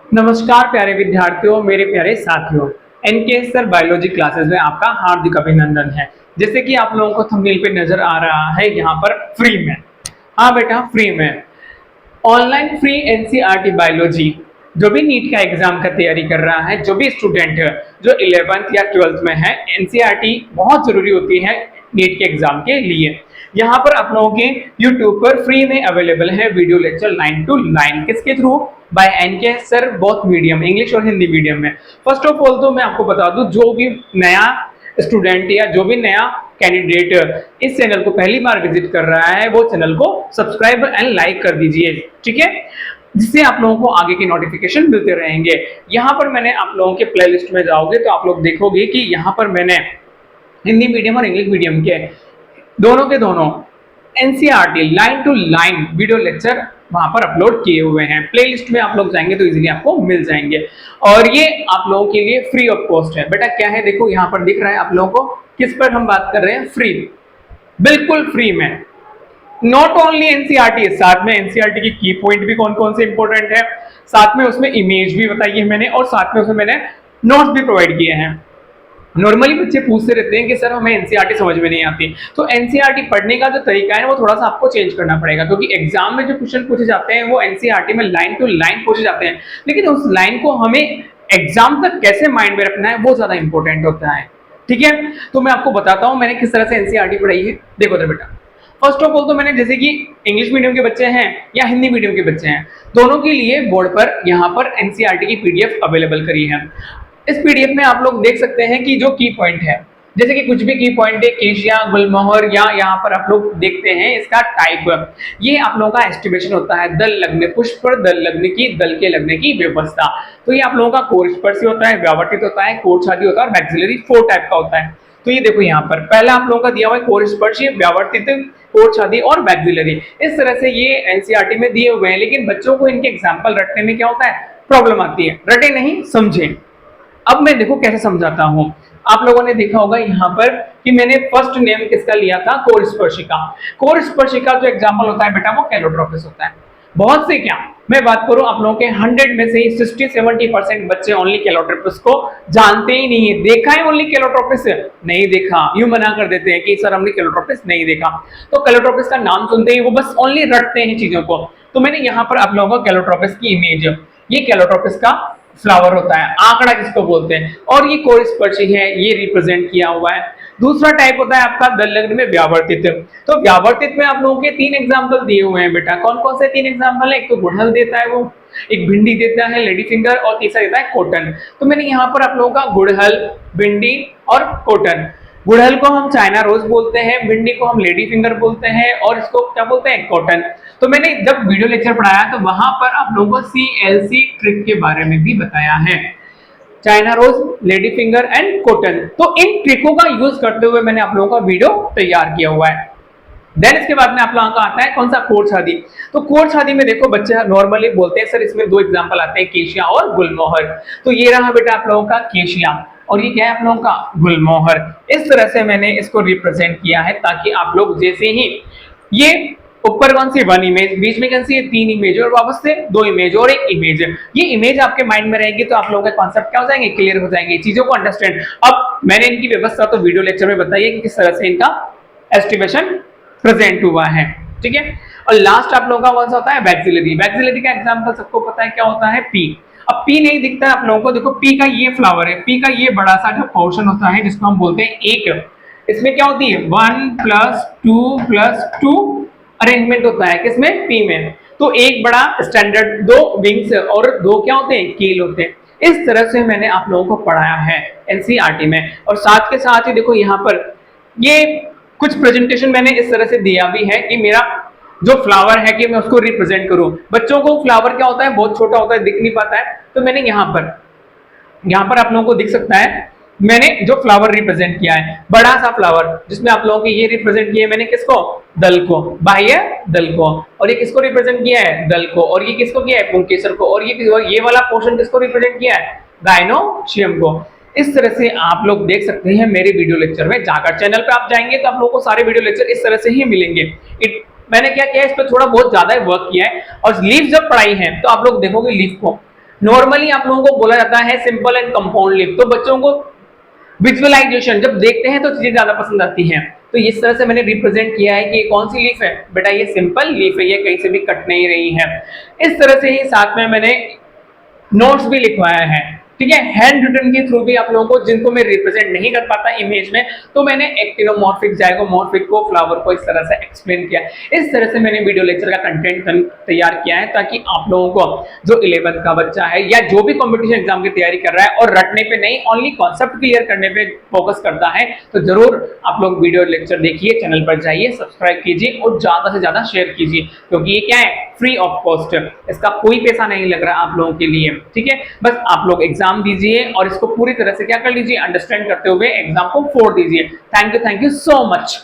नमस्कार प्यारे विद्यार्थियों, मेरे प्यारे साथियों। एनके सर बायोलॉजी क्लासेस में आपका हार्दिक अभिनंदन है। जैसे कि आप लोगों को थंबनेल पे नजर आ रहा है, यहाँ पर फ्री में, हाँ बेटा फ्री में ऑनलाइन फ्री एनसीईआरटी बायोलॉजी। जो भी नीट का एग्जाम का तैयारी कर रहा है, जो भी स्टूडेंट है जो 11th या 12th में है, एनसीईआरटी बहुत जरूरी होती है नीट के एग्जाम के लिए। यहाँ पर आप लोगों के यूट्यूब पर फ्री में अवेलेबल है वीडियो लेक्चर 9 to 9। किसके through? By NK sir, both medium, English और हिंदी मीडियम में। फर्स्ट ऑफ ऑल तो मैं आपको बता दूं, जो भी नया स्टूडेंट या जो भी नया कैंडिडेट इस चैनल को पहली बार विजिट कर रहा है, वो चैनल को सब्सक्राइब एंड लाइक कर दीजिए, ठीक है, जिससे आप लोगों को आगे के नोटिफिकेशन मिलते रहेंगे। यहाँ पर मैंने आप लोगों के प्लेलिस्ट में जाओगे तो आप लोग देखोगे कि यहाँ पर मैंने हिंदी मीडियम और इंग्लिश मीडियम के दोनों NCERT line to line video lecture वहां पर अपलोड किए हुए हैं। प्लेलिस्ट में आप लोग जाएंगे तो इजीली आपको मिल जाएंगे, और ये आप लोगों के लिए फ्री ऑफ कॉस्ट है। बेटा क्या है, देखो यहाँ पर दिख रहा है आप लोगों को, किस पर हम बात कर रहे हैं, फ्री, बिल्कुल फ्री में। नॉट ओनली एनसीईआरटी, साथ में एनसीईआरटी की की पॉइंट भी कौन कौन से इंपॉर्टेंट है, साथ में उसमें इमेज भी बताई है मैंने, और साथ में उसमें मैंने नोट्स भी प्रोवाइड किए हैं। नॉर्मली बच्चे पूछते रहते हैं कि सर हमें एनसीईआरटी समझ में नहीं आती, तो एनसीईआरटी पढ़ने का जो तरीका है वो थोड़ा सा आपको चेंज करना पड़ेगा, क्योंकि एग्जाम में जो क्वेश्चन पूछे जाते हैं वो एनसीईआरटी में लाइन टू लाइन पूछे जाते हैं, लेकिन उस लाइन को हमें एग्जाम तक कैसे माइंड में रखना है वो ज्यादा इंपॉर्टेंट होता है, ठीक है। तो मैं आपको बताता हूँ मैंने किस तरह से एनसीईआरटी पढ़ाई है। देखो तो बेटा, फर्स्ट ऑफ ऑल तो मैंने, जैसे कि इंग्लिश मीडियम के बच्चे हैं या हिंदी मीडियम के बच्चे हैं, दोनों के लिए बोर्ड पर यहाँ पर एनसीईआरटी की पीडीएफ अवेलेबल करी है। इस पीडीएफ में आप लोग देख सकते हैं कि जो की पॉइंट है, जैसे कि कुछ भी की पॉइंट है, केशिया, गुलमोहर, या यहाँ पर आप लोग देखते हैं इसका टाइप, ये आप लोगों का एस्टिमेशन होता है। दल लगने, पुष्प पर दल लगने की, दल के लगने की व्यवस्था, तो ये आप लोगों का कोरस्पर्शी होता है, व्यावर्तित होता है, कोरछादी होता है और मैक्सिलरी, 4 टाइप का होता है। तो ये देखो यहाँ पर पहला आप लोगों का दिया हुआ है कोरस्पर्शी, व्यावर्तित, कोरछादी और मैक्सिलरी। इस तरह से ये एनसीईआरटी में दिए हुए हैं, लेकिन बच्चों को इनके एग्जाम्पल रटने में क्या होता है, प्रॉब्लम आती है, रटे नहीं समझे। अब मैं देखो कैसे समझाता हूं। आप लोगों ने देखा होगा यहाँ पर कि मैंने फर्स्ट नेम किसका लिया था, कोरस्पर्शिका। कोरस्पर्शिका जो एग्जांपल होता है बेटा वो कैलोट्रोपिस होता है। बहुत से, क्या मैं बात करूं, आप लोगों के 100 में से 60-70% बच्चे ओनली कैलोट्रोपिस को जानते ही नहीं है। देखा है ओनली कैलोट्रोपिस? नहीं देखा, यूं मना कर देते हैं कि सर हमने कैलोट्रोपिस नहीं देखा। तो कैलोट्रोपिस का नाम सुनते ही वो बस ओनली रटते हैं चीजों को। तो मैंने यहाँ पर आप लोगों को कैलोट्रोपिस की इमेज, ये कैलोट्रोपिस का फ्लावर होता है, आंकड़ा जिसको बोलते हैं, और ये कोरस्पर्शी है, ये रिप्रेजेंट किया हुआ है। दूसरा टाइप होता है आपका दल लग्न में व्यावर्तित। तो व्यावर्तित में आप लोगों के 3 एग्जांपल दिए हुए हैं बेटा। कौन कौन से 3 एग्जांपल है? एक तो गुड़हल देता है वो, एक भिंडी देता है लेडी फिंगर, और तीसरा देता है कॉटन। तो मैंने यहाँ पर आप लोगों का गुड़हल, भिंडी और कॉटन, गुड़हल को हम चाइना रोज बोलते हैं, भिंडी को हम लेडी फिंगर बोलते हैं, और इसको क्या बोलते हैं, कॉटन। तो मैंने जब वीडियो लेक्चर पढ़ाया तो वहां पर आप लोगों को CLC ट्रिक के बारे में भी बताया है, China rose, lady finger and cotton. तो इन ट्रिकों का यूज करते हुए मैंने आप लोगों का वीडियो तैयार किया हुआ है। देन इसके बाद में आप लोगों का आता है कौन सा, कोरछादी। तो कोरछादी में देखो बच्चे नॉर्मली बोलते हैं सर इसमें 2 एग्जांपल आते हैं, केशिया और गुलमोहर। तो ये रहा बेटा आप लोगों का केशिया, और ये क्या है आप लोगों का गुलमोहर। इस तरह से मैंने इसको रिप्रेजेंट किया है ताकि आप लोग जैसे ही ये ऊपर कौन सी 1 इमेज, बीच में कौन सी 3 इमेज, और वापस से 2 इमेज और 1 इमेज, ये इमेज आपके माइंड में रहेगी तो आप लोगों के कॉन्सेप्ट क्या हो जाएंगे, क्लियर हो जाएंगे, चीजों को अंडरस्टैंड। अब मैंने इनकी व्यवस्था तो वीडियो लेक्चर में बताई है कि किस तरह से इनका एस्टिमेशन प्रेजेंट हुआ है, ठीक है। और लास्ट आप लोगों का कौन सा होता है, वैक्सिलरी। वैक्सिलरी का एग्जांपल सबको पता है क्या होता है, पी। अब पी नहीं दिखता है आप लोगों को, देखो पी का ये फ्लावर है, पी का ये बड़ा सा जो पोर्शन होता है जिसको हम बोलते हैं एक, इसमें क्या होती है 1+2+2 अरेंजमेंट होता है, किसमें, पी में। तो एक बड़ा स्टैंडर्ड, 2 विंग्स और 2 क्या होते हैं, कील होते हैं। इस तरह से मैंने आप लोगों को पढ़ाया है एनसीईआरटी में। और साथ के साथ ही देखो यहाँ पर ये कुछ प्रेजेंटेशन मैंने इस तरह से दिया भी है कि मेरा जो फ्लावर है कि मैं उसको रिप्रेजेंट करूं। बच्चों को फ्लावर क्या होता है, बहुत छोटा होता है, दिख नहीं पाता है, तो मैंने यहाँ पर आप लोगों को दिख सकता है, मैंने जो फ्लावर रिप्रेजेंट किया है, बड़ा सा फ्लावर जिसमें आप लोगों को ये रिप्रेजेंट किया है मैंने, किसको, दल को, बाह्य दल को। और ये किसको रिप्रेजेंट किया है, दल को। और ये किसको किया है, पुंकेसर को। और ये वाला पोर्शन किसको रिप्रेजेंट किया है, गायनोशियम को। इस तरह से आप लोग देख सकते हैं मेरे वीडियो लेक्चर में जाकर। चैनल पे आप जाएंगे तो आप लोगों को सारे वीडियो लेक्चर इस तरह से ही मिलेंगे। मैंने क्या किया, इस पर थोड़ा बहुत ज्यादा वर्क किया है। और लीफ जब पढ़ाई है तो आप लोग देखोगे लीफ को नॉर्मली आप लोगों को बोला जाता है सिंपल एंड कंपाउंड लीफ, तो बच्चों को विजुअलाइजेशन जब देखते हैं तो चीजें ज्यादा पसंद आती हैं। तो इस तरह से मैंने रिप्रेजेंट किया है कि ये कौन सी लीफ है बेटा, ये सिंपल लीफ है, ये कहीं से भी कट नहीं रही है। इस तरह से ही साथ में मैंने नोट्स भी लिखवाया है, ठीक है, हैंड रिटन के थ्रू भी आप लोगों को, जिनको मैं रिप्रेजेंट नहीं कर पाता इमेज में, तो मैंने एक्टिनोमॉर्फिक जाइगोमॉर्फिक को फ्लावर को इस तरह से एक्सप्लेन किया। इस तरह से मैंने वीडियो लेक्चर का कंटेंट तैयार किया है ताकि आप लोगों को, जो 11th का बच्चा है या जो भी कंपटीशन एग्जाम की तैयारी कर रहा है और रटने पे नहीं, ओनली कॉन्सेप्ट क्लियर करने पे फोकस करता है, तो जरूर आप लोग वीडियो लेक्चर देखिए, चैनल पर जाइए, सब्सक्राइब कीजिए और ज्यादा से ज्यादा शेयर कीजिए, क्योंकि ये क्या है, फ्री ऑफ कॉस्ट, इसका कोई पैसा नहीं लग रहा आप लोगों के लिए, ठीक है। बस आप लोग एग्जाम दीजिए और इसको पूरी तरह से क्या कर लीजिए, अंडरस्टैंड करते हुए एग्जाम को फोड़ दीजिए। Thank you so much.